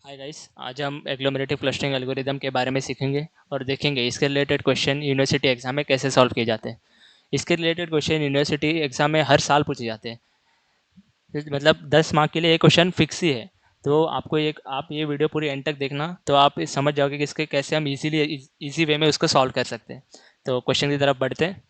Hi guys, आज हम agglomerative clustering algorithm के बारे में सीखेंगे और देखेंगे इसके रिलेटेड क्वेश्चन यूनिवर्सिटी एग्जाम में कैसे सॉल्व किए जाते हैं। इसके रिलेटेड क्वेश्चन यूनिवर्सिटी एग्जाम में हर साल पूछे जाते हैं। मतलब 10 मार्क के लिए ये क्वेश्चन फिक्स ही है। तो आपको एक आप ये वीडियो पूरी एंड तक देखना, तो आप समझ जाओगे कि इसके कैसे हम इजीली इजी वे में उसको सॉल्व कर सकते हैं। तो क्वेश्चन की तरफ बढ़ते हैं।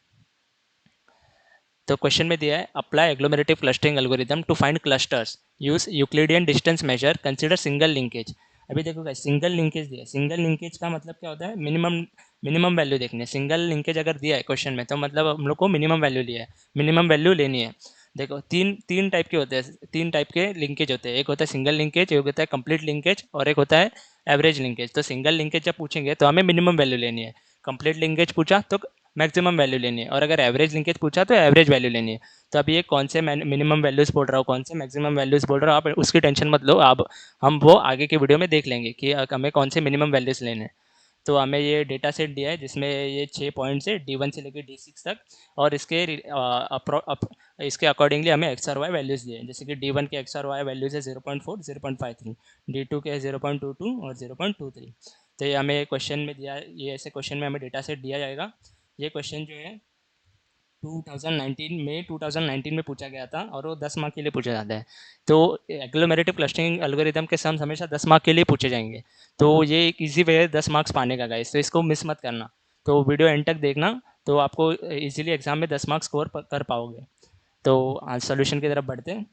तो क्वेश्चन में दिया है, apply agglomerative clustering algorithm to find clusters, use Euclidean distance measure, consider single linkage. अभी देखो गाइस, सिंगल लिंकेज दिया है। सिंगल लिंकेज का मतलब क्या होता है? मिनिमम मिनिमम वैल्यू देखनी है। सिंगल लिंकेज अगर दिया है क्वेश्चन में, तो मतलब हम लोग को मिनिमम वैल्यू लिया है, मिनिमम वैल्यू लेनी है। देखो, तीन तीन टाइप के होते हैं, तीन टाइप के लिंकेज होते हैं। एक होता है सिंगल लिंकेज, एक होता है कंप्लीट लिंकेज, और एक होता है एवरेज लिंकेज। तो सिंगल लिंकेज जब पूछेंगे तो हमें मिनिमम वैल्यू लेनी है। कंप्लीट लिंकेज पूछा तो मैक्सिमम वैल्यू लेनी है, और अगर एवरेज लिंकेज पूछा तो एवरेज वैल्यू लेनी है। तो अभी ये कौन से मिनिमम वैल्यूज़ बोल रहा हूँ, कौन से मैक्सिमम वैल्यूज़ बोल रहा हूँ, आप उसकी टेंशन मत लो। आप हम वो आगे के वीडियो में देख लेंगे कि हमें कौन से मिनिमम वैल्यूज़ लेने हैं। तो हमें ये डेटा सेट दिया है जिसमें ये 6 पॉइंट्स है, D1 से लेकर D6 तक। और इसके अकॉर्डिंगली हमें एक्स और वाई वैल्यूज़ दिए हैं। जैसे कि D1 के एक्स और वाई वैल्यूज़ है 0.4, 0.53, D2 के 0.22 और 0.23। तो ये हमें क्वेश्चन में दिया, ये ऐसे क्वेश्चन में हमें डेटा सेट दिया जाएगा। ये क्वेश्चन जो है 2019 में पूछा गया था, और वो 10 मार्क के लिए पूछा जाता है। तो एग्लोमेरेटिव क्लस्टरिंग एल्गोरिदम के सम्स हमेशा 10 मार्क के लिए पूछे जाएंगे। तो ये एक इजी वे है 10 मार्क्स पाने का गाइस, तो इसको मिस मत करना। तो वीडियो एंड तक देखना, तो आपको इजीली एग्जाम में 10 मार्क्स स्कोर कर पाओगे। तो आज सोल्यूशन की तरफ बढ़ते हैं।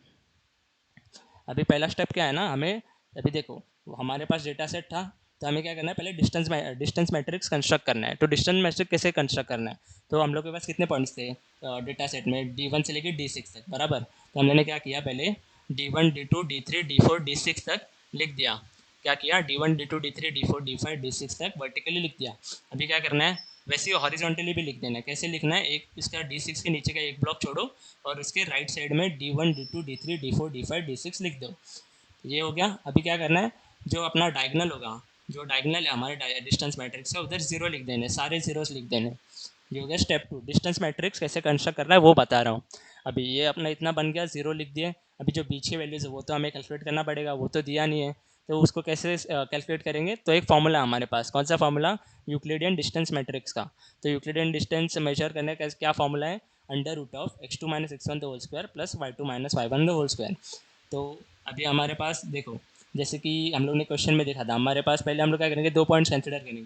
अभी पहला स्टेप क्या है ना, हमें अभी देखो, हमारे पास डेटा सेट था। तो हमें क्या करना है, पहले डिस्टेंस मैट्रिक्स कंस्ट्रक्ट करना है। तो डिस्टेंस मैट्रिक्स कैसे कंस्ट्रक्ट करना है? तो हम लोग के पास कितने पॉइंट्स थे डेटा सेट में? D1 से लेकर D6 तक, बराबर। तो हमने क्या किया, पहले D1 D2 D3 D4 D6 तक लिख दिया। क्या किया, D1 D2 D3 D4 D5 D6 तक वर्टिकली लिख दिया। अभी क्या करना है, वैसे ही हॉरिजॉन्टली भी लिख देना है। कैसे लिखना है, एक इसका D6 के नीचे का एक ब्लॉक छोड़ो, और उसके राइट साइड में D1 D2 D3 D4 D5 D6 लिख दो। ये हो गया। अभी क्या करना है, जो अपना डायगनल होगा, जो डायगनल है हमारे डिस्टेंस मैट्रिक्स का, उधर जीरो लिख देने, सारे जीरोस लिख देने। ये हो गया स्टेप 2। डिस्टेंस मैट्रिक्स कैसे कंस्ट्रक्ट करना है वो बता रहा हूँ। अभी ये अपना इतना बन गया, जीरो लिख दिए। अभी जो पीछे वैल्यूज़ है वो तो हमें कैलकुलेट करना पड़ेगा, वो तो दिया नहीं है। तो उसको कैसे कैलकुलेट करेंगे? तो एक फॉर्मूला हमारे पास, कौन सा फॉर्मूला? यूक्लिडियन डिस्टेंस मैट्रिक्स का। तो यूक्लिडियन डिस्टेंस मेजर करने का क्या फॉर्मूला है? Under root of x2 minus x1 the whole square plus y2 minus y1 the whole square. तो अभी हमारे पास देखो, जैसे कि हम लोग ने क्वेश्चन में देखा था, हमारे पास पहले हम लोग क्या करेंगे, दो पॉइंट्स कंसिडर करेंगे।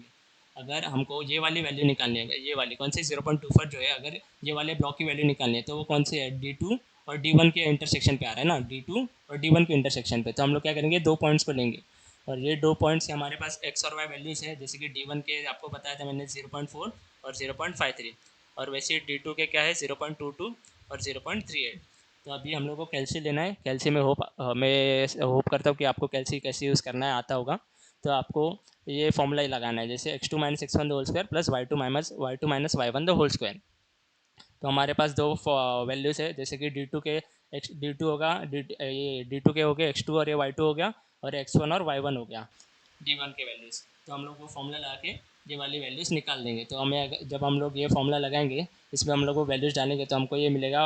अगर हमको ये वाली वैल्यू निकालनी है, ये वाली कौन सी 0.24 जो है, अगर ये वाले ब्लॉक की वैल्यू निकालनी है, तो वो कौन सी है? D2 और D1 के इंटरसेक्शन पे आ रहा है ना, D2 और D1 के इंटरसेक्शन पे। तो हम लोग क्या करेंगे, दो पॉइंट्स को लेंगे। और ये दो पॉइंट्स के हमारे पास एक्स और वाई वैल्यूज़ है। जैसे कि D1 के आपको बताया था मैंने 0.4 और 0.53, और वैसे ही D2 के क्या है, 0.22 और 0.38। तो अभी हम लोग को कैल्सी लेना है। कैल्सी में मैं होप करता हूँ कि आपको कैल्सी कैसे यूज़ करना है आता होगा। तो आपको ये फॉर्मूला ही लगाना है, जैसे x2 minus x1 the whole square plus y2 minus y1 the whole square. तो हमारे पास दो वैल्यूज़ है, जैसे कि D2 के D2 होगा, ये D2 के हो गए x2, और ये y2 हो गया, और x1 और y1 हो गया D1 के वैल्यूज़। तो हम लोग वो फॉर्मूला लगा के ये वाली वैल्यूज़ निकाल देंगे। तो जब हम लोग ये फॉर्मूला लगाएंगे, इसमें हम लोग को वैल्यूज़ डालेंगे, तो हमको ये मिलेगा,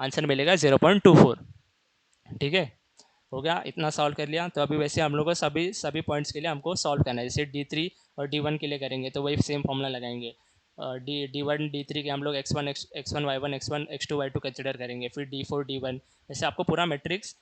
आंसर मिलेगा 0.24। ठीक है, हो गया, इतना सॉल्व कर लिया। तो अभी वैसे हम लोग को सभी सभी पॉइंट्स के लिए हमको सॉल्व करना है। जैसे D3 और D1 के लिए करेंगे तो वही सेम फॉर्मूला लगाएंगे। D1 D3 के हम लोग x1 y1 x2 y2 consider करेंगे, फिर D4 D1, ऐसे आपको पूरा मैट्रिक्स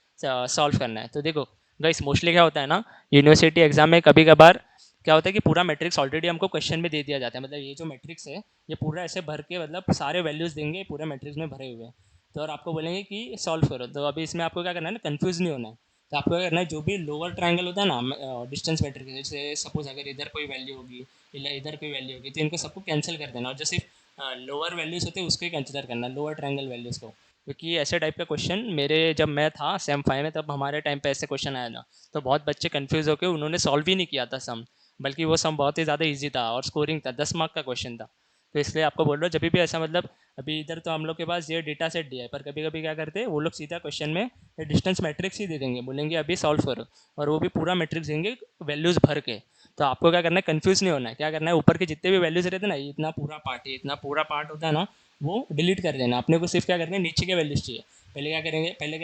सॉल्व करना है। तो देखो गाइस, मोस्टली क्या होता है ना, यूनिवर्सिटी एग्जाम में कभी कभार क्या होता है कि पूरा मैट्रिक्स ऑलरेडी हमको क्वेश्चन में दे दिया जाता है। मतलब ये जो मैट्रिक्स है, ये पूरा ऐसे भर के, मतलब सारे वैल्यूज़ देंगे पूरे मैट्रिक्स में भरे हुए हैं। तो और आपको बोलेंगे कि सॉल्व करो। तो अभी इसमें आपको क्या करना है ना, कंफ्यूज नहीं होना है। तो आपको क्या करना है, जो भी लोअर ट्रायंगल होता है ना डिस्टेंस मैट्रिक्स, जैसे सपोज अगर इधर कोई वैल्यू होगी, इधर कोई वैल्यू होगी, तो इनको सबको कैंसिल कर देना, और जो सिर्फ लोअर वैल्यूज़ होते हैं उसको ही कंसिडर करना, लोअर ट्रायंगल वैल्यूज़ को। क्योंकि ऐसे टाइप का क्वेश्चन मेरे, जब मैं था सेम 5 में, तब हमारे टाइम पे ऐसे क्वेश्चन आया था। तो बहुत बच्चे कंफ्यूज होकर उन्होंने सॉल्व ही नहीं किया था सम, बल्कि वो सम बहुत ही ज़्यादा ईजी था और स्कोरिंग था, 10 मार्क का क्वेश्चन था। तो इसलिए आपको बोल रहा हूँ, जब भी ऐसा, मतलब अभी इधर तो हम लोग के पास ये डेटा सेट दिया है, पर कभी कभी क्या करते हैं वो लोग, सीधा क्वेश्चन में डिस्टेंस मैट्रिक्स ही दे देंगे, बोलेंगे अभी सॉल्व करो, और वो भी पूरा मैट्रिक्स देंगे वैल्यूज़ भर के। तो आपको क्या करना है, कंफ्यूज नहीं होना है। क्या करना है, ऊपर के जितने भी वैल्यूज़ रहते हैं ना, इतना पूरा पार्ट है, इतना पूरा पार्ट होता है ना, वो डिलीट कर देना। अपने को सिर्फ क्या करना है, नीचे के वैल्यूज़ चाहिए। पहले क्या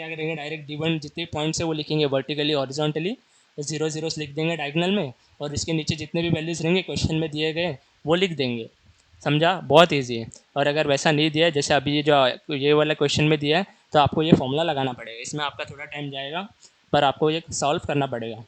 करेंगे, डायरेक्ट D1 जितने पॉइंट्स है वो लिखेंगे वर्टिकली हॉरिजॉन्टली, तो 0 0 लिख देंगे डायगोनल में, और इसके नीचे जितने भी वैल्यूज़ रहेंगे क्वेश्चन में दिए गए वो लिख देंगे। समझा? बहुत ईजी है। और अगर वैसा नहीं दिया है, जैसे अभी ये जो ये वाला क्वेश्चन में दिया है, तो आपको ये फॉर्मूला लगाना पड़ेगा। इसमें आपका थोड़ा टाइम जाएगा, पर आपको ये सॉल्व करना पड़ेगा।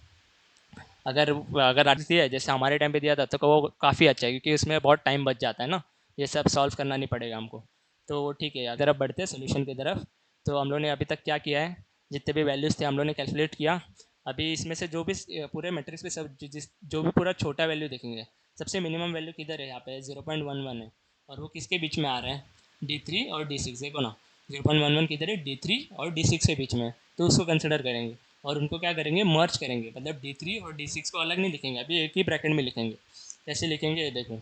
अगर अगर आज दिया है जैसे हमारे टाइम पे दिया था, तो वो काफ़ी अच्छा है, क्योंकि इसमें बहुत टाइम बच जाता है ना, ये सब सॉल्व करना नहीं पड़ेगा हमको। तो ठीक है, अगर अब बढ़ते हैं सोल्यूशन की तरफ। तो हम लोग ने अभी तक क्या किया है, जितने भी वैल्यूज़ थे हम लोग ने कैलकुलेट किया। अभी इसमें से जो भी पूरे मैट्रिक्स में सब जो भी पूरा छोटा वैल्यू देखेंगे, सबसे मिनिमम वैल्यू किधर है, यहाँ पे 0.11 है, और वो किसके बीच में आ रहा है, D3 और D6। देखो ना, 0.11 किधर है, D3 और D6 के बीच में है, तो उसको कंसिडर करेंगे। और उनको क्या करेंगे, मर्ज करेंगे, मतलब D3 और D6 को अलग नहीं लिखेंगे, अभी एक ही ब्रैकेट में लिखेंगे। कैसे लिखेंगे, ये देखो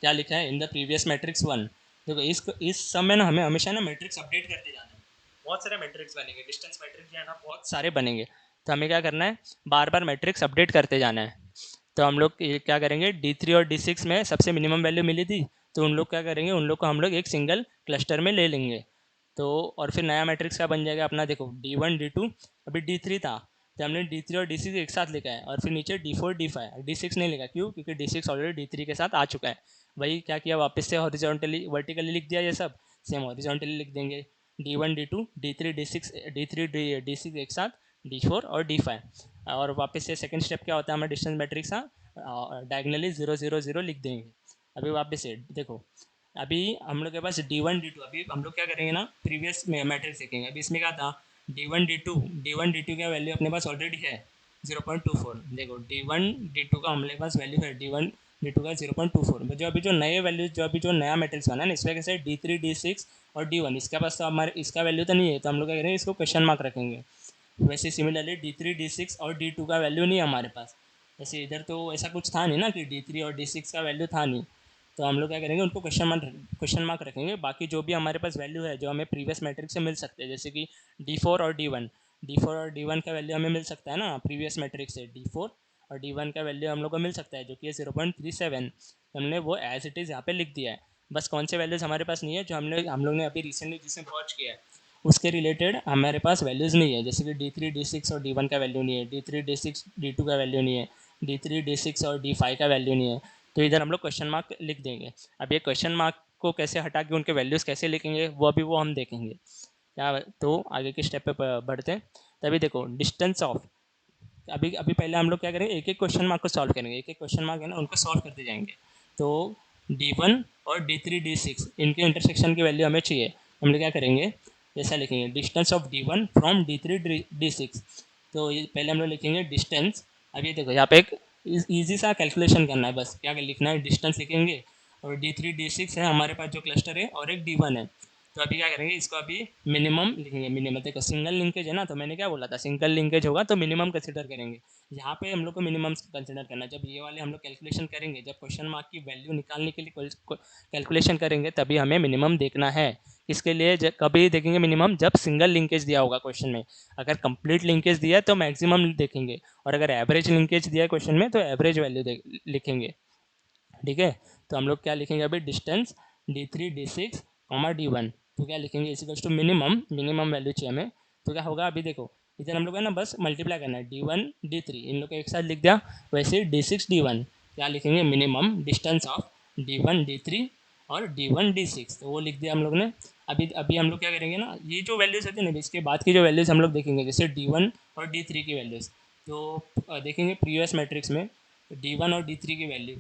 क्या लिखा है, इन द प्रीवियस मैट्रिक्स 1। देखो इस समय ना हमें हमेशा ना मैट्रिक्स अपडेट करते जाना है। बहुत सारे मैट्रिक्स बनेंगे, डिस्टेंस मैट्रिक्स जो है ना बहुत सारे बनेंगे, तो हमें क्या करना है, बार बार मैट्रिक्स अपडेट करते जाना है। तो हम लोग क्या करेंगे, D3 और D6 में सबसे मिनिमम वैल्यू मिली थी, तो उन लोग क्या करेंगे, उन लोग को हम लोग एक सिंगल क्लस्टर में ले लेंगे। तो और फिर नया मैट्रिक्स क्या बन जाएगा अपना, देखो D1 D2, अभी D3 था, तो हमने D3 और D6 एक साथ लिखा है, और फिर नीचे D4 D5, D6 नहीं लिखा, क्यों, क्योंकि D6 ऑलरेडी D3 के साथ आ चुका है। वही क्या किया, वापस से हॉरिजॉन्टली वर्टिकली लिख दिया, ये सब सेम हॉरिजॉन्टली लिख देंगे। D1 D2 D3 D6 D3 D6 एक साथ, D4 और D5। और वापस से सेकंड स्टेप क्या होता है, हमें डिस्टेंस मैट्रिक्स डायगनली 0 0 0 लिख देंगे। अभी वापस से देखो, अभी हम लोग के पास D1 D2, अभी हम लोग क्या करेंगे ना, प्रीवियस में मैट्रिक्स देखेंगे। अभी इसमें क्या था, D1 D2 का वैल्यू अपने पास ऑलरेडी है 0.24। देखो D1 D2 का हमारे पास वैल्यू है D1 D2 का 0.24। जो अभी जो नए वैल्यू, जो अभी जो नया मैट्रिक्स बना ना, इसमें कैसे D3 D6 और D1, इसके पास तो हमारे इसका वैल्यू तो नहीं है, तो हम लोग क्या करेंगे, इसको क्वेश्चन मार्क रखेंगे। वैसे सिमिलरली D3 D6 और D2 का वैल्यू नहीं है हमारे पास। जैसे इधर तो ऐसा कुछ था नहीं ना कि D3 और D6 का वैल्यू था नहीं, तो हम लोग क्या करेंगे, उनको क्वेश्चन मार्क रखेंगे। बाकी जो भी हमारे पास वैल्यू है, जो हमें प्रीवियस मैट्रिक्स से मिल सकते हैं, जैसे कि D4 और D1 का वैल्यू हमें मिल सकता है ना प्रीवियस मैट्रिक्स से, D4 और D1 का वैल्यू हम लोग को मिल सकता है, जो कि 0.37। हमने वो एज इट इज़ यहाँ पे लिख दिया है। बस कौन से वैल्यूज़ हमारे पास नहीं है, जो हम लोग ने अभी रिसेंटली जिसमें वॉच किया है, उसके रिलेटेड हमारे पास वैल्यूज़ नहीं है। जैसे कि D3 D6 और D1 का वैल्यू नहीं है, D3 D6 D2 का वैल्यू नहीं है, D3 D6 और D5 का वैल्यू नहीं है। तो इधर हम लोग क्वेश्चन मार्क लिख देंगे। अब ये क्वेश्चन मार्क को कैसे हटा के उनके वैल्यूज़ कैसे लिखेंगे, वो हम देखेंगे क्या। तो आगे के स्टेप पे बढ़ते हैं। तभी देखो डिस्टेंस ऑफ, अभी अभी पहले हम लोग क्या करेंगे, एक एक क्वेश्चन मार्क को सॉल्व करेंगे, एक एक क्वेश्चन मार्क है ना, उनको सॉल्व करते जाएंगे। तो D1 और D3 D6 इनके इंटरसेक्शन की वैल्यू हमें चाहिए। हम लोग क्या करेंगे, जैसा लिखेंगे, distance of D1 from D3 D6। तो ये पहले हम लोग लिखेंगे डिस्टेंस। अब ये देखो यहाँ पे एक ईजी सा कैलकुलेशन करना है, बस क्या लिखना है, डिस्टेंस लिखेंगे, और D3 D6 है हमारे पास जो क्लस्टर है, और एक D1 है। तो अभी क्या करेंगे, इसको अभी मिनिमम लिखेंगे। मिनिमम देखो, सिंगल लिंकेज है ना, तो मैंने क्या बोला था, सिंगल लिंकेज होगा तो मिनिमम कंसिडर करेंगे। यहाँ पे हम लोग को मिनिमम कंसिडर करना है। जब ये वाले हम लोग कैलकुलेशन करेंगे, जब क्वेश्चन मार्क की वैल्यू निकालने के लिए कैलकुलेशन करेंगे, तभी हमें मिनिमम देखना है। इसके लिए कभी देखेंगे मिनिमम, जब सिंगल लिंकेज दिया होगा क्वेश्चन में। अगर कंप्लीट लिंकेज दिया है तो मैक्सिमम देखेंगे, और अगर एवरेज लिंकेज दिया है क्वेश्चन में, तो एवरेज वैल्यू लिखेंगे। ठीक है, तो हम लोग क्या लिखेंगे अभी, डिस्टेंस D3 D6 D1। तो क्या लिखेंगे, equals to minimum, minimum value चाहिए हमें। तो क्या होगा, अभी देखो इधर हम लोग है ना, बस मल्टीप्लाई करना है, D1 D3 इन लोग को एक साथ लिख दिया। वैसे ही D6 D1 क्या लिखेंगे, minimum distance of D1 D3 और D1 D6, तो वो लिख दिया हम लोग ने। अभी अभी हम लोग क्या करेंगे ना, ये जो वैल्यूज़ होती है ना, इसके बाद की जो वैल्यूज़ हम लोग देखेंगे, जैसे D1 और D3 की वैल्यूज़। तो देखेंगे प्रीवियस मैट्रिक्स में D1 और D3 की वैल्यू,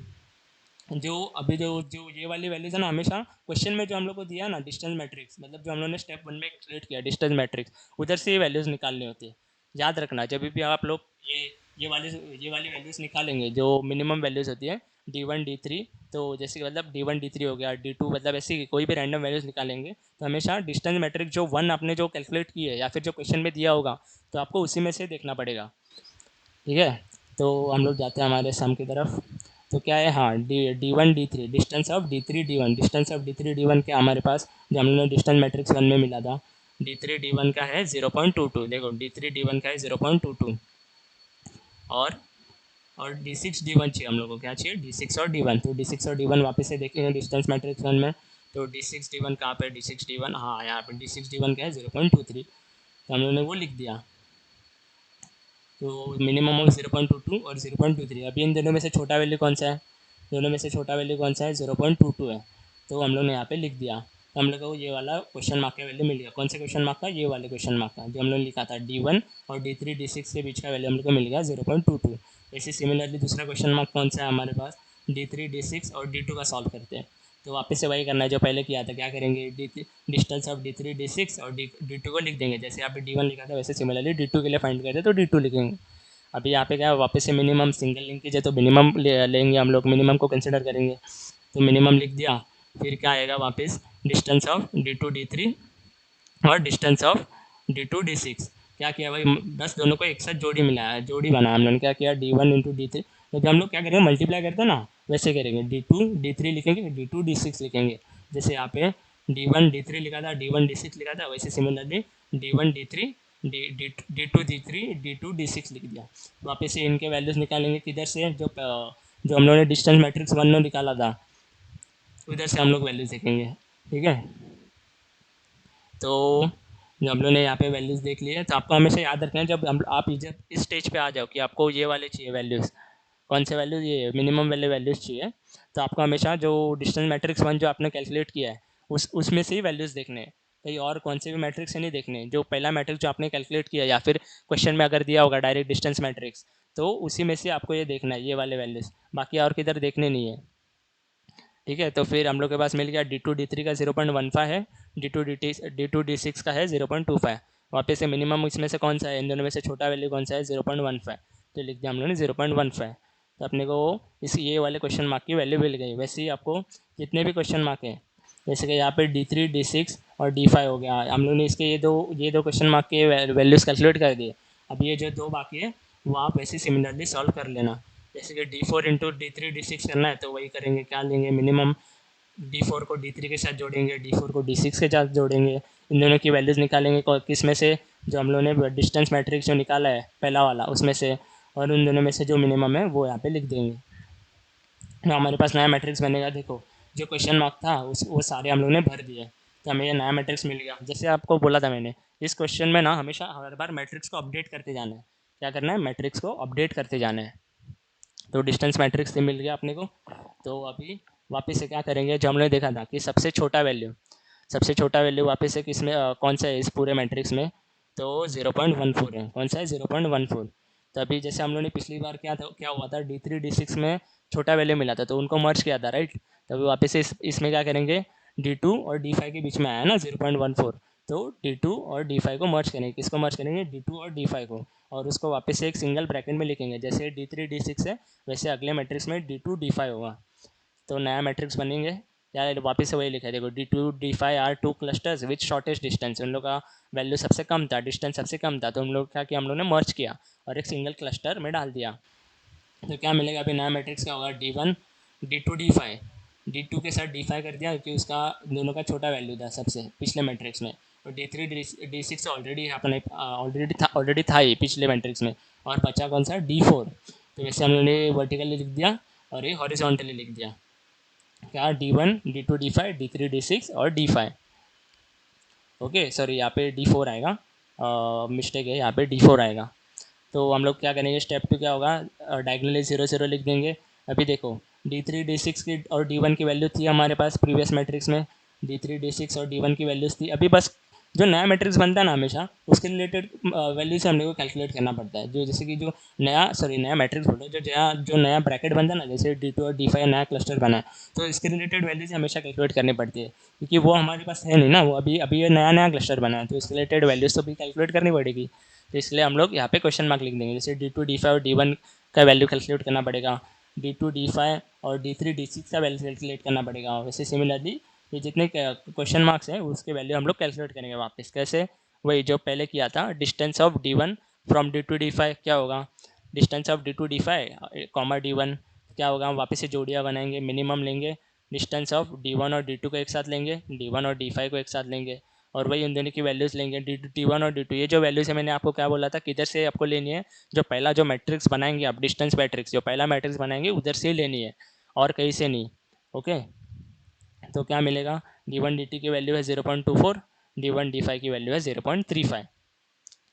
जो अभी जो ये वाली वैल्यूज है ना, हमेशा क्वेश्चन में जो हम लोग को दिया ना डिस्टेंस मैट्रिक्स, मतलब जो हम लोगों ने स्टेप 1 में क्रिएट किया डिस्टेंस मैट्रिक्स, उधर से ये वैल्यूज निकालनी होती है। याद रखना, जब भी आप लोग ये ये वाली ये वाली वैल्यूज निकालेंगे, जो मिनिमम वैल्यूज होती है D1 D3, तो जैसे मतलब D1 D3 हो गया, D2, मतलब ऐसी कोई भी रैंडम वैल्यूज निकालेंगे, तो हमेशा डिस्टेंस मैट्रिक्स जो 1 आपने जो कैलकुलेट की है, या फिर जो क्वेश्चन में दिया होगा, तो आपको उसी में से देखना पड़ेगा। ठीक है, तो हम लोग जाते हैं हमारे सम की तरफ। तो क्या है, हाँ, D1 D3, distance of D3 D1 क्या हमारे पास, जो हम लोग ने डिस्टेंस मैट्रिक्स 1 में मिला था, D3 D1 का है 0.22। देखो D3 D1 का है 0.22, और D6 D1 चाहिए हम लोग को, क्या चाहिए, D6 और D1। तो D6 और D1 वापस से देखेंगे डिस्टेंस मैट्रिक्स 1 में। तो D6 D1 कहाँ पे, D6 D1, हाँ यहाँ पे D6 D1 का है 0.23, तो हम लोगों ने वो लिख दिया। तो मिनिमम ऑफ 0.22 और 0.23। अभी इन दोनों में से छोटा वैल्यू कौन सा है? दोनों में से छोटा वैल्यू कौन सा है? 0.22 है। तो हम लोग ने यहाँ पे लिख दिया, तो हम लोग को ये वाला क्वेश्चन मार्क का वैल्यू मिल गया। कौन से क्वेश्चन मार्क का? ये वाले क्वेश्चन मार्क का जो हम लोग लिखा था D1 और D3 D6 के बीच का वैल्यू हम लोग को मिल गया 0.22। ऐसे सिमिलरली दूसरा क्वेश्चन मार्क कौन सा है हमारे पास? D3 D6 और D2 का सॉल्व करते हैं। तो वापस से वही करना है जो पहले किया था। क्या करेंगे? डिस्टेंस ऑफ D3 D6 और D2 को लिख देंगे। जैसे यहाँ पे D1 लिखा था वैसे सिमिलरली D2 के लिए फाइंड करते तो D2 लिखेंगे। अभी यहाँ पे क्या है, वापस से मिनिमम सिंगल लिंकेज है तो मिनिमम लेंगे हम लोग, मिनिमम को कंसिडर करेंगे। तो मिनिमम लिख दिया। फिर क्या आएगा वापस? डिस्टेंस ऑफ D2 D3 और डिस्टेंस ऑफ D2 D6। क्या किया भाई? बस दोनों को एक साथ जोड़ी मिलाया, जोड़ी बनाया हम लोगों ने। क्या किया? D1 into D3। तो जब हम लोग क्या करेंगे, मल्टीप्लाई करते हैं ना, वैसे करेंगे। D2 D3 लिखेंगे, D2 D6 लिखेंगे। जैसे यहाँ पे D1 D3 लिखा था, D1 D6 लिखा था, वैसे similarly D1 D3 D2 D3 D2 D6 लिख दिया। वापस से इनके वैल्यूज़ निकालेंगे किधर से? जो हम लोगों ने डिस्टेंस मैट्रिक्स 1 में निकाला था, उधर से हम लोग वैल्यूज़ देखेंगे। ठीक है, तो जब हम लोग ने यहाँ पे वैल्यूज़ देख लिए, तो आपको हमेशा याद रखना है जब हम आप जब इस स्टेज पे आ जाओ कि आपको ये वाले चाहिए वैल्यूज़, कौन से वैल्यूज़? ये मिनिमम वाले वैल्यूज़ चाहिए। तो आपको हमेशा जो डिस्टेंस मैट्रिक्स 1 जो आपने कैलकुलेट किया है, उसमें से ही वैल्यूज़ देखने हैं। कहीं और कौन से भी मैट्रिक्स से नहीं देखने। जो पहला मैट्रिक्स जो आपने कैलकुलेट किया, या फिर क्वेश्चन में अगर दिया होगा डायरेक्ट डिस्टेंस मैट्रिक्स, तो उसी में से आपको ये देखना है, ये वाले वैल्यूज़। बाकी और किधर देखने नहीं है। ठीक है, तो फिर हम लोग के पास मिल गया D2 D3 का 0.15 है, D2 D6 का है 0.25। वापस से मिनिमम इसमें से कौन सा है? इन दोनों में से छोटा वैल्यू कौन सा है? 0.15। तो लिख दिया हम लोगों ने 0.15। तो अपने को इस ये वाले क्वेश्चन मार्क की वैल्यू मिल गई। वैसे ही आपको जितने भी क्वेश्चन मार्क हैं, जैसे कि यहाँ पे D3 D6 और D5 हो गया, हम लोग ने इसके ये दो क्वेश्चन मार्क के वैल्यूज़ कैलकुलेट कर दिए। अब ये जो दो बाकी है वो आप ऐसे सिमिलरली सॉल्व कर लेना। जैसे कि D4 इंटू D3 D6 करना है तो वही करेंगे। क्या लेंगे? मिनिमम D4 को D3 के साथ जोड़ेंगे, D4 को D6 के साथ जोड़ेंगे। इन दोनों की वैल्यूज़ निकालेंगे किस में से? जो हम लोगों ने डिस्टेंस मैट्रिक्स जो निकाला है पहला वाला, उसमें से। और उन दोनों में से जो मिनिमम है वो यहाँ पे लिख देंगे। तो हमारे पास नया मैट्रिक्स बनेगा। देखो, जो क्वेश्चन मार्क था वो सारे हम लोग ने भर दिए, तो हमें ये नया मैट्रिक्स मिल गया। जैसे आपको बोला था मैंने, इस क्वेश्चन में ना हमेशा हर बार मैट्रिक्स को अपडेट करते जाना है। क्या करना है? मैट्रिक्स को अपडेट करते जाना है। तो डिस्टेंस मैट्रिक्स से मिल गया अपने को। तो अभी वापस से क्या करेंगे? जो हमने देखा था कि सबसे छोटा वैल्यू वापस से किस में कौन सा है इस पूरे मैट्रिक्स में? तो 0.14 है। कौन सा है? 0.14। तो अभी जैसे हम लोगों ने पिछली बार क्या हुआ था, D3 D6 में छोटा वैल्यू मिला था तो उनको मर्ज किया था, राइट? तो अभी वापस से इसमें क्या करेंगे? D2 और D5 के बीच में आया ना 0.14, तो D2 और D5 को मर्ज करेंगे। किसको मर्ज करेंगे? D2 और D5 को। और उसको वापस से एक सिंगल ब्रैकेट में लिखेंगे। जैसे D3 D6 है, वैसे अगले मैट्रिक्स में D2 D5 होगा। तो नया मैट्रिक्स बनेंगे। यार वापस से वही लिखा है, देखो D2 D5 are two clusters with shortest distance. उन लोग का वैल्यू सबसे कम था, डिस्टेंस सबसे कम था, तो हम लोग क्या किया? हम लोग ने मर्ज किया और एक सिंगल क्लस्टर में डाल दिया। तो क्या मिलेगा? अभी नया मैट्रिक्स क्या होगा? D1 D2 D5। D2 के साथ D5 कर दिया क्योंकि उसका दोनों का छोटा वैल्यू था सबसे पिछले मैट्रिक्स में। और D3 D6 ऑलरेडी अपने ऑलरेडी था ही पिछले मैट्रिक्स में। और बचा कौन सा? D4। तो वैसे हम लोगों ने वर्टिकली लिख दिया और ये हॉरिजॉन्टली लिख दिया। क्या? D1 D2 D5 D3 D6 और D5। ओके, सॉरी यहाँ पे D4 आएगा, मिस्टेक है, यहाँ पे D4 आएगा। तो हम लोग क्या करेंगे? स्टेप 2 क्या होगा? डायगनली 0 0 लिख देंगे। अभी देखो, D3 D6 की और D1 की वैल्यू थी हमारे पास प्रीवियस मैट्रिक्स में। D3 D6 और D1 की वैल्यूज़ थी। अभी बस जो नया मैट्रिक्स बनता है ना, हमेशा उसके रिलेटेड वैल्यू से हम लोग को कैलकुलेट करना पड़ता है। जो जैसे कि जो नया मैट्रिक्स बोलो, जो नया ब्रैकेट बनता है ना, जैसे D2 और D5 नया क्लस्टर बना है, तो इसके रिलेटेड वैल्यू से हमेशा कैलकुलेट करनी पड़ती है। क्योंकि वो हमारे पास है नहीं ना, वो अभी अभी ये नया नया क्लस्टर बना है, तो इसके रिलेटेड वैल्यूज़ तो भी कैलकुलेट करनी पड़ेगी। तो इसलिए हम लोग यहाँ पे क्वेश्चन मार्क लिख देंगे। जैसे D2 D5 और D1 का वैल्यू कैलकुलेट करना पड़ेगा, D2 D5 और D3 D6 का वैल्यू कैलकुलेट करना पड़ेगा। वैसे सिमिलरली ये जितने क्वेश्चन मार्क्स हैं उसके वैल्यू हम लोग कैलकुलेट करेंगे वापस। कैसे? वही जो पहले किया था, distance of D1 from D2 D5 क्या होगा? Distance of D2 D5 comma D1 क्या होगा? वापस से जोड़ियाँ बनाएंगे, मिनिमम लेंगे। डिस्टेंस ऑफ D1 और D2 को एक साथ लेंगे, D1 और D5 को एक साथ लेंगे, और वही उन दोनों की वैल्यूज़ लेंगे। D1 और D2, ये जो वैल्यूज़ है मैंने आपको क्या बोला था, किधर से आपको लेनी है? जो पहला जो मैट्रिक्स बनाएंगे आप, डिस्टेंस मैट्रिक्स जो पहला मैट्रिक्स बनाएंगे उधर से ही लेनी है, और कहीं से नहीं। ओके, तो क्या मिलेगा? D1 DT की वैल्यू है 0.24, D1 D5 की वैल्यू है 0.35।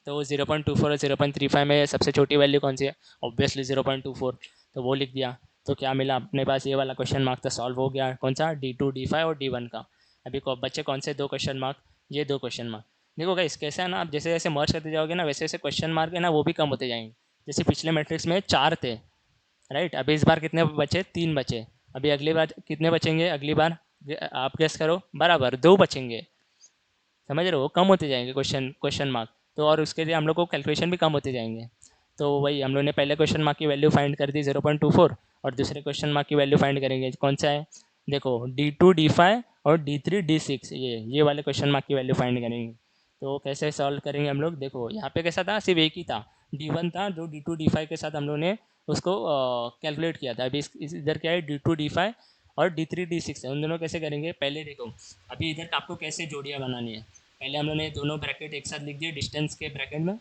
तो 0.24 और 0.35 में सबसे छोटी वैल्यू कौन सी है? ऑब्वियसली 0.24, तो वो लिख दिया। तो क्या मिला अपने पास? ये वाला क्वेश्चन मार्क तो सॉल्व हो गया। कौन सा? D2 D5 और D1 का। अभी को बच्चे कौन से दो क्वेश्चन मार्क? ये दो क्वेश्चन मार्क। देखो गाइस कैसा है ना, आप जैसे जैसे मर्ज करते जाओगे ना वैसे वैसे क्वेश्चन मार्क है ना वो भी कम होते जाएंगे। जैसे पिछले मैट्रिक्स में 4 थे, राइट? अभी इस बार कितने बचे? 3 बचे। अभी अगली बार कितने बचेंगे अगली बार? आप गेस करो। बराबर 2 बचेंगे। समझ रहे हो? कम होते जाएंगे क्वेश्चन क्वेश्चन मार्क। तो और उसके लिए हम लोग को कैलकुलेशन भी कम होते जाएंगे। तो वही हम लोग ने पहले क्वेश्चन मार्क की वैल्यू फाइंड कर दी 0.24, और दूसरे क्वेश्चन मार्क की वैल्यू फाइंड करेंगे। कौन सा है? देखो D2 D5 और D3 D6, ये वाले क्वेश्चन मार्क की वैल्यू फाइंड करेंगे। तो कैसे सॉल्व करेंगे हम लोग? देखो यहाँ पे कैसा था, सिर्फ एक ही था, D1 था, जो D2 D5 के साथ हम लोग ने उसको कैलकुलेट किया था। अभी इधर क्या है? D2 D5 और D3 D6 है। उन दोनों कैसे करेंगे? पहले देखो, अभी इधर आपको कैसे जोड़ियाँ बनानी है। पहले हम लोगों ने दोनों ब्रैकेट एक साथ लिख दिए डिस्टेंस के ब्रैकेट में।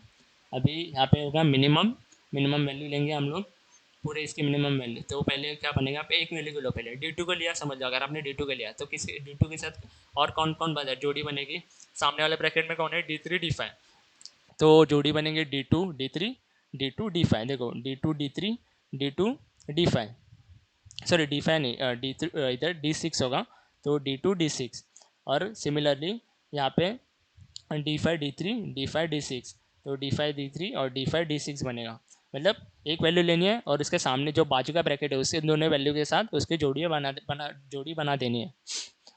अभी यहाँ पे होगा मिनिमम, मिनिमम वैल्यू लेंगे हम लोग, पूरे इसकी मिनिमम वैल्यू। तो पहले क्या बनेगा? आप एक वैल्यू को लो, पहले D2 को लिया, समझ लो। अगर आपने D2 को लिया तो किस D2 के साथ और कौन कौन बना जोड़ी बनेगी? सामने वाले ब्रैकेट में कौन है? D3 D5। तो जोड़ी बनेंगे D2 D3 D2 D5। देखो D2 D3 D2 D5, sorry D5 नहीं, इधर D6 होगा, तो D2 D6। और सिमिलरली यहाँ पे D5 D3 D5 D6, तो D5 D3 और D5 D6 बनेगा। मतलब एक वैल्यू लेनी है और उसके सामने जो बाजू का ब्रैकेट है उसके दोनों वैल्यू के साथ उसकी जोड़ी बना देनी है।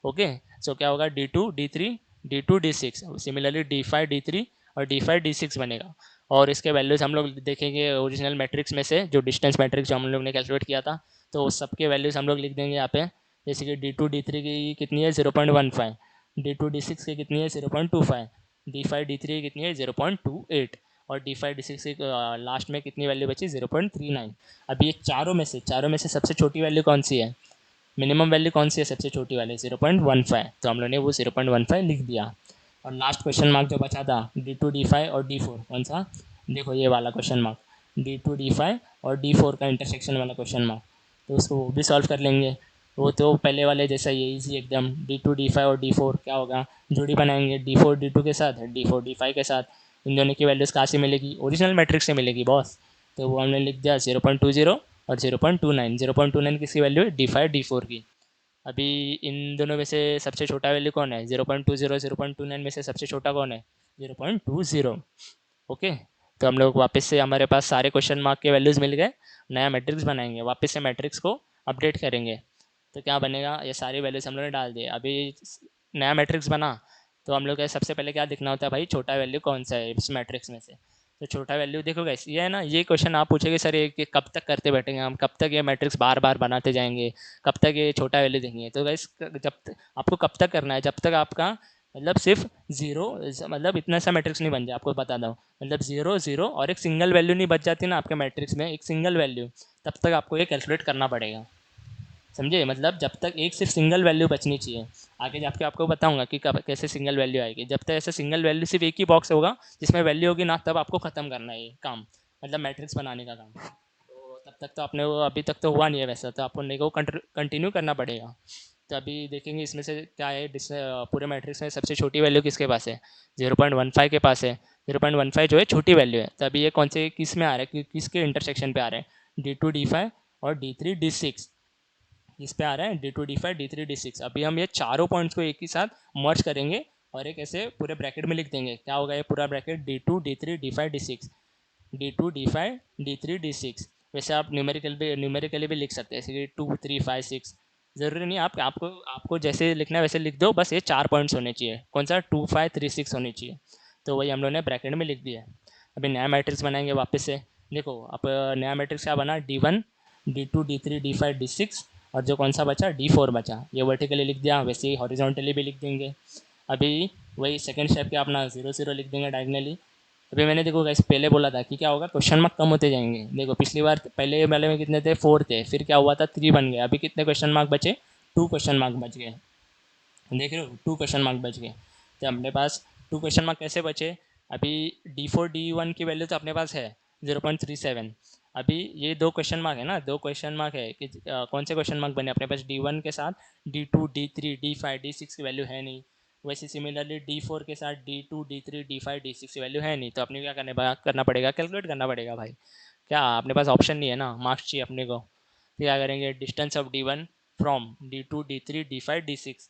ओके, सो क्या होगा? D2 D3 D2 D6, similarly D5 D3 और D5 D6 बनेगा। और इसके वैल्यूज़ हम लोग देखेंगे ओरिजिनल मैट्रिक्स में से, जो डिस्टेंस मैट्रिक्स जो हम लोग ने कैलकुलेट किया था, तो उस सब के वैल्यूज़ हम लोग लिख देंगे यहाँ पे। जैसे कि D2 D3 की कितनी है? 0.15। D2 D6 की कितनी है? 0.25। D5 D3 की कितनी है? 0.28। और D5 D6 की लास्ट में कितनी वैल्यू बची? 0.39। अभी ये चारों में से सबसे छोटी वैल्यू कौन सी है? मिनिमम वैल्यू कौन सी है सबसे छोटी वाली? 0.15। तो हम लोग ने वो 0.15 लिख दिया। और लास्ट क्वेश्चन मार्क जो बचा था D2 D5 और D4, कौन सा? देखो ये वाला क्वेश्चन मार्क, D2 D5 और D4 का इंटरसेक्शन वाला क्वेश्चन मार्क। तो उसको वो भी सॉल्व कर लेंगे। वो तो पहले वाले जैसा ये इजी एकदम। D2 D5 और D4 क्या होगा? जोड़ी बनाएंगे D4 D2 के साथ, D4 D5 के साथ। इन दोनों की वैल्यूज़ कहाँ से मिलेगी? ओरिजिनल मैट्रिक्स से मिलेगी बॉस। तो वो हमने लिख दिया 0.20 और 0.29। 0.29 किसकी वैल्यू है? D5 D4 की। अभी इन दोनों में से सबसे छोटा वैल्यू कौन है? 0.20 0.29 में से सबसे छोटा कौन है? 0.20। ओके, तो हम लोग वापस से, हमारे पास सारे क्वेश्चन मार्क के वैल्यूज़ मिल गए। नया मैट्रिक्स बनाएंगे, वापस से मैट्रिक्स को अपडेट करेंगे। तो क्या बनेगा? ये सारी वैल्यूज़ हम लोग ने डाल दिए। अभी नया मैट्रिक्स बना, तो हम लोग का सबसे पहले क्या दिखना होता है भाई? छोटा वैल्यू कौन सा है इस मैट्रिक्स में से। तो छोटा वैल्यू देखो गाइस, ये है ना, ये क्वेश्चन आप पूछेंगे सर ये कब तक करते बैठेंगे हम, कब तक ये मैट्रिक्स बार बार बनाते जाएंगे, कब तक ये छोटा वैल्यू देंगे? तो गाइस आपको कब तक करना है? जब तक आपका मतलब सिर्फ जीरो, मतलब इतना सा मैट्रिक्स नहीं बन जाए। आपको बता दो, मतलब जीरो जीरो और एक सिंगल वैल्यू नहीं बच जाती ना आपके मैट्रिक्स में, एक सिंगल वैल्यू, तब तक आपको ये कैलकुलेट करना पड़ेगा। समझे? मतलब जब तक एक सिर्फ सिंगल वैल्यू बचनी चाहिए। आगे जाके आपको बताऊंगा कि कब कैसे सिंगल वैल्यू आएगी। जब तक ऐसे सिंगल वैल्यू सिर्फ एक ही बॉक्स होगा जिसमें वैल्यू होगी ना, तब आपको ख़त्म करना है ये काम, मतलब मैट्रिक्स बनाने का काम। तो तब तक तो आपने वो, अभी तक तो हुआ नहीं है वैसा, तो आपको नहीं को कंटिन्यू करना पड़ेगा। तो अभी देखेंगे इसमें से क्या है, पूरे मैट्रिक्स में सबसे छोटी वैल्यू किसके पास है? 0.15 के पास है। 0.15 जो है छोटी वैल्यू है। तो अभी ये कौन से किस में आ रहा है, किसके इंटरसेक्शन पे आ रहा है? D2 D5 और D3 D6, इस पे आ रहा है D2 D5 D3 D6। अभी हम ये चारों पॉइंट्स को एक ही साथ मर्ज करेंगे और एक ऐसे पूरे ब्रैकेट में लिख देंगे। क्या होगा ये पूरा bracket? D2 D3 D5 D6, D2 D5 D3 D6। वैसे आप न्यूमेरिकली भी लिख सकते हैं, जैसे कि 2 3 5 6। ज़रूरी नहीं, आपको आपको जैसे लिखना है वैसे लिख दो, बस ये 4 पॉइंट्स होने चाहिए। कौन सा? 2 5 3 6 होनी चाहिए। तो वही हम लोगों ने ब्रैकेट में लिख दिया है। अभी नया मैट्रिक्स बनाएंगे वापस से। देखो अब नया मैट्रिक्स क्या बना? D1 D2 D3 D5 D6, और जो कौन सा बचा? D4 बचा। ये वर्टिकली लिख दिया, वैसे ही हॉरिजॉन्टली भी लिख देंगे। अभी वही सेकंड स्टेप के अपना 0 0 लिख देंगे डायगनली। अभी मैंने देखो गाइस पहले बोला था कि क्या होगा, क्वेश्चन मार्क कम होते जाएंगे। देखो पिछली बार पहले वाले में कितने थे? 4 थे, फिर क्या हुआ था? 3 बन गए। अभी कितने क्वेश्चन मार्क बचे? 2 क्वेश्चन मार्क बच गए। देख रहे हो? 2 क्वेश्चन मार्क बच गए। तो अपने पास 2 क्वेश्चन मार्क कैसे बचे? अभी D4 D1 की वैल्यू तो अपने पास है 0.37। अभी ये 2 क्वेश्चन मार्क है ना, 2 क्वेश्चन मार्क है कि कौन से क्वेश्चन मार्क बने अपने पास? D1 के साथ D2 D3 D5 D6 की वैल्यू है नहीं। वैसे सिमिलरली D4 के साथ D2 D3 D5 D6 की वैल्यू है नहीं, तो अपने क्या करना पड़ेगा, कैलकुलेट करना पड़ेगा भाई। क्या अपने पास ऑप्शन नहीं है ना, मार्क्स चाहिए अपने को। तो क्या करेंगे, distance of D1 from D2 D3 D5 D6,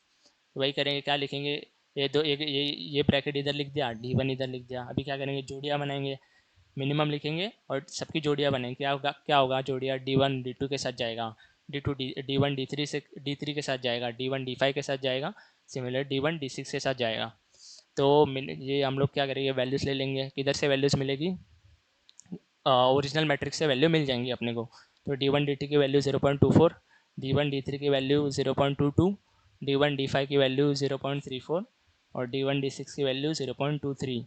वही करेंगे। क्या लिखेंगे, ये दो ये ब्रैकेट इधर लिख दिया, D1 इधर लिख दिया। अभी क्या करेंगे, जोड़ियाँ बनाएंगे, मिनिमम लिखेंगे और सबकी जोड़ियाँ बनेंगे। क्या होगा जोड़ियाँ, D1 D2 के साथ जाएगा, D2 D1 D3 से D3 के साथ जाएगा, D1 D5 के साथ जाएगा, सिमिलर D1 D6 के साथ जाएगा। तो ये हम लोग क्या करेंगे, वैल्यूज़ ले लेंगे। किधर से वैल्यूज़ मिलेगी, ओरिजिनल मैट्रिक्स से वैल्यू मिल जाएंगी अपने को। तो D1 D2 की वैल्यू 0.24, D1 D3 की वैल्यू 0.22, D1 D5 की वैल्यू 0.34 और D1 D6 की वैल्यू 0.23।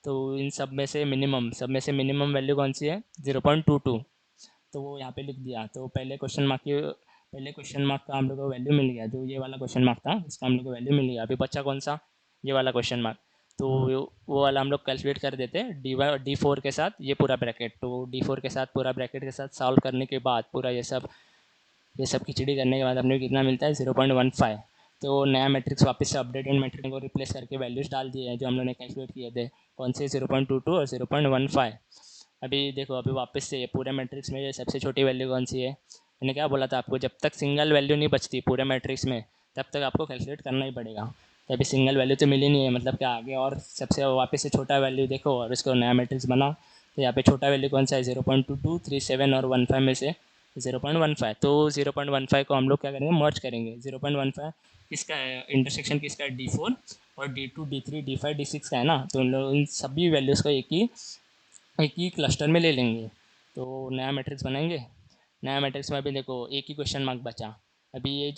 तो इन सब में से मिनिमम वैल्यू कौन सी है, 0.22। तो वो यहाँ पे लिख दिया। तो पहले क्वेश्चन मार्क का हम लोग को वैल्यू मिल गया, जो ये वाला क्वेश्चन मार्क था इसका हम लोग को वैल्यू मिल गया। अभी बच्चा कौन सा, ये वाला क्वेश्चन मार्क। तो वो वाला हम लोग कैलकुलेट कर देते हैं, D4 के साथ ये पूरा ब्रैकेट। तो D4 के साथ पूरा ब्रैकेट के साथ सॉल्व करने के बाद, पूरा ये सब खिचड़ी करने के बाद अपने को कितना मिलता है, 0.15। तो नया मैट्रिक्स वापस से अपडेटेड मैट्रिक्स को रिप्लेस करके वैल्यूज़ डाल दिए हैं जो हम लोग ने कैलकुलेट किए थे, कौन से 0.22 और 0.15। अभी देखो, अभी वापस से ये पूरे मैट्रिक्स में ये सबसे छोटी वैल्यू कौन सी है। मैंने क्या बोला था आपको, जब तक सिंगल वैल्यू नहीं बचती पूरे मैट्रिक्स में, तब तक आपको कैलकुलेट करना ही पड़ेगा। तो अभी सिंगल वैल्यू तो मिली नहीं है, मतलब क्या आगे और सबसे वापस से छोटा वैल्यू देखो और उसको नया मैट्रिक्स बनाओ। तो यहाँ पे छोटा वैल्यू कौन सा है, 0.22 37 और 15 में से 0.15। तो 0.15 को हम लोग क्या करेंगे, मर्ज करेंगे। 0.15 किसका है, इंटरसेक्शन किसका है, D4 और D2 D3 D5 D6 का है ना। तो इन सभी वैल्यूज़ को एक ही क्लस्टर में ले लेंगे। तो नया मैट्रिक्स बनाएंगे। नया मैट्रिक्स में अभी देखो एक ही क्वेश्चन मार्क बचा। अभी ये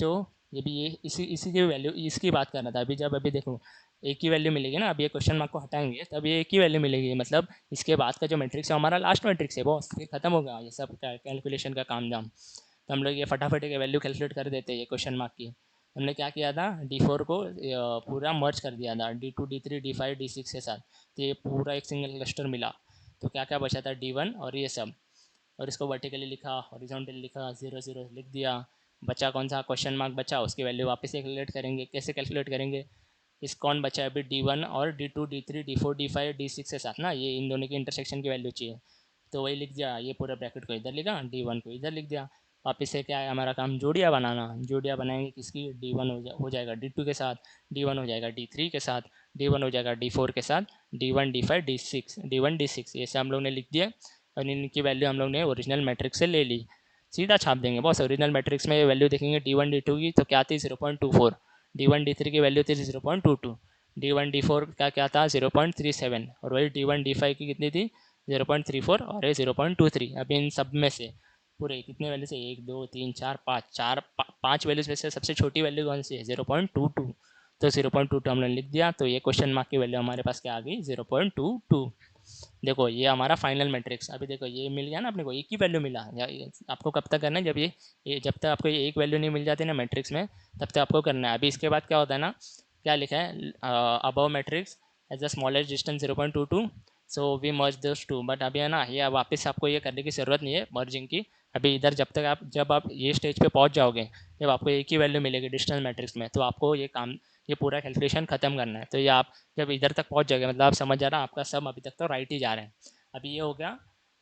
भी ये इसी की वैल्यू, इसकी बात कर रहा था। अभी देखो एक ही वैल्यू मिलेगी ना। अब ये क्वेश्चन मार्क को हटाएंगे तब ये एक ही वैल्यू मिलेगी, मतलब इसके बाद का जो मैट्रिक्स है हमारा लास्ट मैट्रिक्स है बॉस, फिर खत्म होगा ये सब कैलकुलेशन का काम धाम। तो हम लोग ये फटाफट के वैल्यू कैलकुलेट कर देते हैं ये क्वेश्चन मार्क की। हमने क्या किया था, D4 को पूरा मर्ज कर दिया था D2 D3 D5 D6 के साथ। तो ये पूरा एक सिंगल क्लस्टर मिला। तो क्या क्या बचा था, D1 और ये सब, और इसको वर्टिकली लिखा, हॉरिजॉन्टली लिखा, 0 0 लिख दिया। बचा कौन सा, क्वेश्चन मार्क बचा, उसकी वैल्यू वापस से कैलकुलेट करेंगे। कैसे कैलकुलेट करेंगे, इस कौन बचा है अभी, D1 और D2 D3 D4 D5 D6 के साथ ना, ये इन दोनों की इंटरसेक्शन की वैल्यू चाहिए। तो वही लिख दिया, ये पूरा ब्रैकेट को इधर लिखा, D1 को इधर लिख दिया। वापस से क्या है हमारा काम, जोड़ियाँ बनाना। जोड़ियाँ बनाएंगे किसकी, D1 हो जाएगा D2 के साथ, D1 हो जाएगा D3 के साथ, D1 हो जाएगा D4 के साथ, D1 D5 D1 D6, ऐसे हम लोग ने लिख दिया। और इनकी वैल्यू हम लोग ने ओरिजिनल मैट्रिक्स से ले ली। सीधा छाप देंगे बॉस। ओरिजिनल मैट्रिक्स में वैल्यू देखेंगे D1 D2 की, तो क्या थी, 0.24। D1 D3 की वैल्यू थी 0.22। D1 D4 का क्या था, 0.37। और वही D1 D5 की कितनी थी, 0.34 और ये 0.23। अब इन सब में से पूरे कितने वैल्यू से, 1 2 3 4 5 वैल्यूज में से सबसे छोटी वैल्यू कौन सी है, 0.22। तो 0.22 हमने लिख दिया। तो ये क्वेश्चन मार्क की वैल्यू हमारे पास क्या आ गई, 0.22। देखो ये हमारा फाइनल मैट्रिक्स। अभी देखो ये मिल गया ना अपने को, एक ही वैल्यू मिला। आपको कब तक करना है, जब तक आपको ये एक वैल्यू नहीं मिल जाती ना मैट्रिक्स में, तब तक आपको करना है। अभी इसके बाद क्या होता है ना, क्या लिखा है, above matrix as the smallest distance 0.22, so we merge those two. But अभी है ना, ये वापस आपको ये करने की ज़रूरत नहीं है मर्जिंग की। अभी इधर जब आप ये स्टेज पे पहुंच जाओगे, जब आपको एक ही वैल्यू मिलेगी डिस्टेंस मैट्रिक्स में, तो आपको ये पूरा कैलकुलेशन ख़त्म करना है। तो ये आप जब इधर तक पहुंच जाएगा, मतलब आप समझ जा रहा आपका सब अभी तक तो राइट ही जा रहे हैं। अभी ये हो गया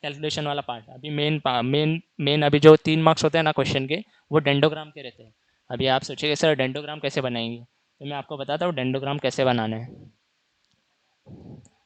कैलकुलेशन वाला पार्ट। अभी मेन अभी जो 3 मार्क्स होते हैं ना क्वेश्चन के, वो डेंडोग्राम के रहते हैं। अभी आप सोचिए सर डेंडोग्राम कैसे बनाएंगे, तो मैं आपको बताता हूँ डेंडोग्राम कैसे बनाना है।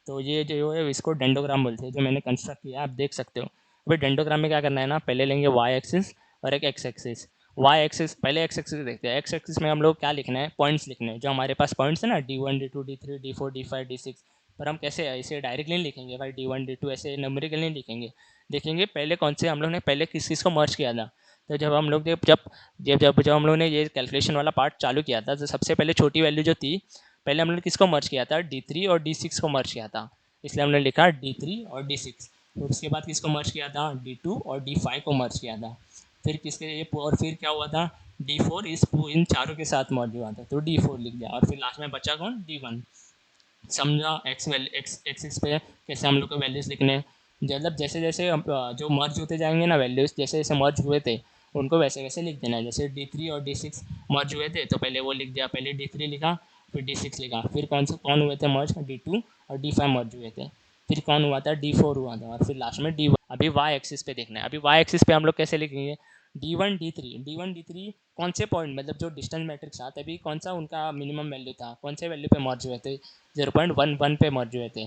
तो ये जो है इसको डेंडोग्राम बोलते हैं, जो मैंने कंस्ट्रक्ट किया आप देख सकते हो। अभी डेंडोग्राम में क्या करना है ना, पहले लेंगे वाई एक्सिस और एक एक्स एक्सिस। वाई एक्सिस, पहले एक्स एक्सिस देखते हैं। एक्स एक्सिस में हम लोग क्या लिखना है, पॉइंट्स लिखने हैं। जो हमारे पास पॉइंट्स है ना, D1 D2 D3 D4 D5 D6, पर हम कैसे ऐसे डायरेक्टली नहीं लिखेंगे भाई, D1 D2 ऐसे नंबरिकल नहीं लिखेंगे। देखेंगे पहले कौन से हम लोग ने पहले किस चीज़ को मर्ज किया था। तो जब हम लोग जब हम लोग ने ये कैलकुलेशन वाला पार्ट चालू किया था, तो सबसे पहले छोटी वैल्यू जो थी, पहले हमने किसको मर्ज किया था, D3 और D6 को मर्ज किया था। इसलिए हमने लिखा D3 और D6। तो उसके बाद किसको मर्ज किया था, D2 और D5 को मर्ज किया था। फिर किसके ये, और फिर क्या हुआ था, D4 इन चारों के साथ मर्ज हुआ था, तो D4 लिख दिया। और फिर लास्ट में बचा कौन, D1। समझा एक्स पे कैसे हम लोग को वैल्यूज़ लिखने हैं। मतलब जैसे जैसे जो मर्ज होते जाएंगे ना वैल्यूज़, जैसे जैसे मर्ज हुए थे उनको वैसे वैसे लिख देना है। जैसे D3 और D6 मर्ज हुए थे, तो पहले वो लिख दिया, पहले D3 लिखा, फिर D6 लिखा, फिर कौन हुए थे मर्ज, D2 और D5 मर्ज हुए थे, फिर कौन हुआ था, D4 हुआ था, और फिर लास्ट में D1। अभी वाई एक्सिस पे देखना है। अभी वाई एक्सिस पे हम लोग कैसे लिखेंगे, D1 D3 कौन से पॉइंट, मतलब जो डिस्टेंस मैट्रिक्स था तभी कौन सा उनका मिनिमम वैल्यू था, कौन से वैल्यू पे मर्ज हुए थे, 0.11 पे मर्ज हुए थे,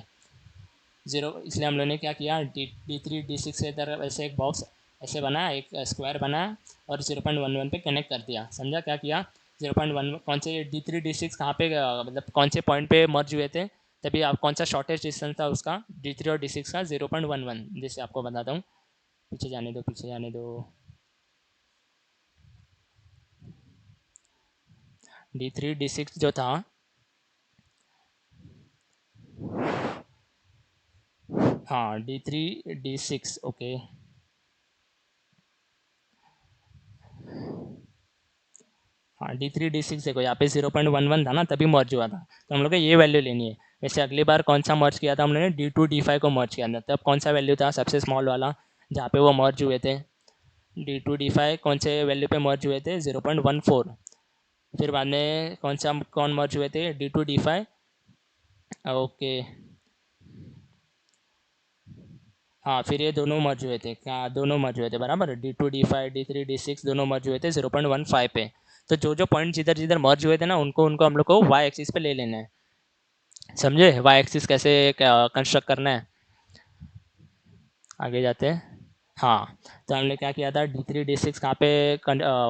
0। इसलिए हम लोगों ने क्या किया, D3 D6 के तरफ ऐसे एक बॉक्स ऐसे बनाया, एक स्क्वायर बनाया और 0.11 पे कनेक्ट कर दिया। समझा क्या किया, 0.1 कौन से D3 D6 कहाँ पे मतलब कौन से पॉइंट पे मर्ज हुए थे, तभी आप कौन सा शॉर्टेस्ट डिस्टेंस था उसका, D3 और D6 का 0.11। जैसे आपको बताता हूँ, पीछे जाने दो, पीछे जाने दो। D3 D6 जो था, हाँ D3 D6 ओके, हाँ D3 D6 देखो यहाँ पे 0.11 था ना, तभी मर्ज हुआ था, तो हम लोग को ये वैल्यू लेनी है। वैसे अगली बार कौन सा मर्ज किया था हम लोगों ने, D2 D5 को मर्ज किया था, तब कौन सा वैल्यू था सबसे स्मॉल वाला जहाँ पे वो मर्ज हुए थे, D2 D5 कौन से वैल्यू पे मर्ज हुए थे, 0.14। फिर बाद में कौन मर्ज हुए थे, D2 D5, ओके, हाँ फिर ये दोनों मर्ज हुए थे, क्या दोनों मर्ज हुए थे बराबर, D2 D5 D3 D6 दोनों मर्ज हुए थे 0.15 पे। तो जो जो पॉइंट जिधर जिधर मर्ज हुए थे ना, उनको उनको हम लोग को वाई एक्सिस पे ले लेना है। समझे वाई एक्सिस कैसे कंस्ट्रक्ट करना है, आगे जाते हैं। हाँ, तो हमने क्या किया था, D3 D6 कहाँ पे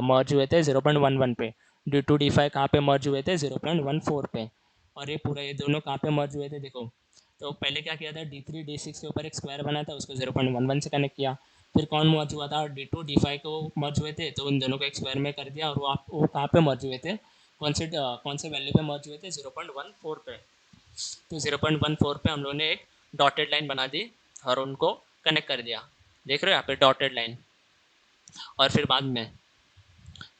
मर्ज हुए थे, 0.11 पे, D2 D5 कहाँ पे मर्ज हुए थे, 0.14 पे, और ये पूरा ये दोनों कहाँ पे मर्ज हुए थे देखो। तो पहले क्या किया था, D3 D6 के ऊपर एक स्क्वायर बना था, उसको 0.11 से कनेक्ट किया। फिर कौन मर्ज हुआ था, D2 D5 को मर्ज हुए थे, तो उन दोनों को एक स्क्वायर में कर दिया, और वो कहाँ पे मर्ज हुए थे, कौन से वैल्यू पे मर्ज हुए थे, 0.14 पे। तो 0.14 पे हम लोगों ने एक डॉटेड लाइन बना दी और उनको कनेक्ट कर दिया। देख रहे हो यहाँ पे डॉटेड लाइन, और फिर बाद में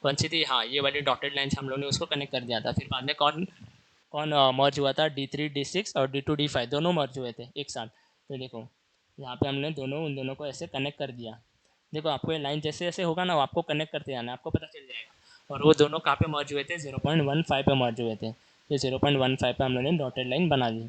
कौन सी थी, हाँ ये वाली डॉटेड लाइन से हम लोगों ने उसको कनेक्ट कर दिया था। फिर बाद में कौन कौन मर्ज हुआ था, D3 D6 और D2 D5 दोनों मर्ज हुए थे एक साथ। तो देखो यहाँ पे हमने उन दोनों को ऐसे कनेक्ट कर दिया। देखो आपको ये लाइन जैसे जैसे होगा ना, वो आपको कनेक्ट करते जाना है, आपको पता चल जाएगा। और वो दोनों कहाँ पे मर्ज हुए थे, 0.15 पे मर्ज हुए थे। तो 0.15 पे हम लोगों ने डॉटेड लाइन बना दी।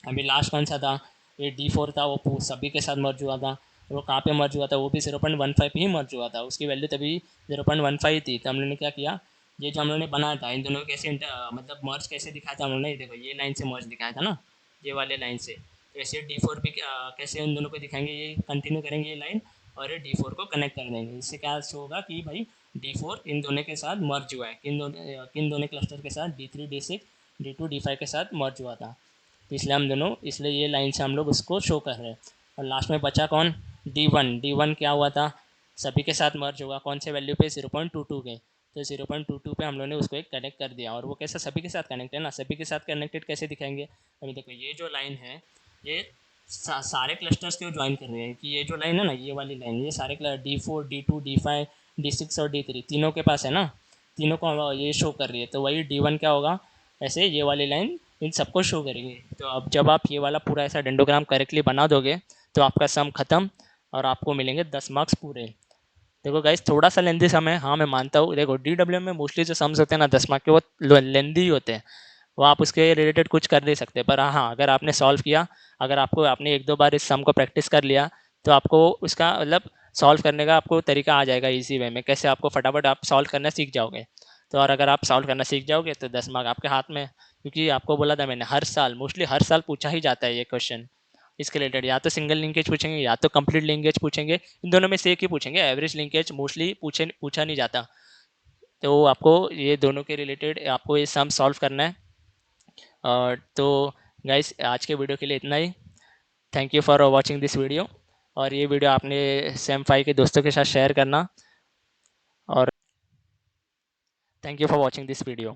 अभी लास्ट कौन सा था, ये D4 था, वो सभी के साथ मर्ज हुआ था। और वो कहाँ पे मर्ज हुआ था, वो भी 0.15 पे ही मर्ज हुआ था, उसकी वैल्यू तभी 0.15 थी। तो हम लोगों ने क्या किया, ये जो हम लोगों ने बनाया था, इन दोनों को कैसे मतलब मर्ज कैसे दिखाया था हम लोगों ने, देखो ये लाइन से मर्ज दिखाया था ना, ये वाले लाइन से। तो ऐसे D4 भी कैसे उन दोनों को दिखाएंगे, ये कंटिन्यू करेंगे ये लाइन, और ये D4 को कनेक्ट कर देंगे। इससे क्या होगा कि भाई D4 इन दोनों के साथ मर्ज हुआ है, किन दोनों क्लस्टर के साथ, D3 D6 D2 D5 के साथ मर्ज हुआ था। तो इसलिए हम दोनों, इसलिए ये लाइन से हम लोग उसको शो कर रहे हैं। और लास्ट में बचा कौन, D1 क्या हुआ था, सभी के साथ मर्ज होगा, कौन से वैल्यू पे, 0.22 के। तो 0.22 पे हम लोगों ने उसको एक कनेक्ट कर दिया, और वो कैसा सभी के साथ कनेक्ट है ना, सभी के साथ कनेक्टेड कैसे दिखाएंगे। अभी देखो ये जो लाइन है, ये सारे क्लस्टर्स को ज्वाइन कर रहे हैं, कि ये जो लाइन है ना, ये वाली लाइन, ये सारे D4 D2 D5 D6 और D3 तीनों के पास है ना, तीनों को ये शो कर रही है। तो वही D1 क्या होगा, ऐसे ये वाली लाइन इन सबको शो करेंगे। तो अब जब आप ये वाला पूरा ऐसा डेंडोग्राम करेक्टली बना दोगे, तो आपका सम खत्म, और आपको मिलेंगे 10 मार्क्स पूरे। देखो गाइस थोड़ा सा लेंदी सम है, हाँ मैं मानता हूँ। देखो DWM में मोस्टली जो सम्स होते हैं ना 10 मार्क के, वो लेंदी ही होते हैं, वो आप उसके रिलेटेड कुछ कर नहीं सकते। पर हाँ, अगर आपने सॉल्व किया, अगर आपने एक दो बार इस सम को प्रैक्टिस कर लिया, तो आपको उसका मतलब सॉल्व करने का आपको तरीका आ जाएगा इजी वे में, कैसे आपको फटाफट आप सॉल्व करना सीख जाओगे। तो और अगर आप सॉल्व करना सीख जाओगे, तो 10 मार्क आपके हाथ में। क्योंकि आपको बोला था मैंने, हर साल मोस्टली हर साल पूछा ही जाता है ये क्वेश्चन इसके रिलेटेड। या तो सिंगल लिंकेज पूछेंगे, या तो कंप्लीट लिंकेज पूछेंगे, इन दोनों में से एक ही पूछेंगे। एवरेज लिंकेज मोस्टली पूछा नहीं जाता। तो आपको ये दोनों के रिलेटेड आपको ये सम सॉल्व करना है। तो गाइस आज के वीडियो के लिए इतना ही। Thank you for watching this video. और ये वीडियो आपने सेम 5 के दोस्तों के साथ शेयर करना। और thank you for watching this video.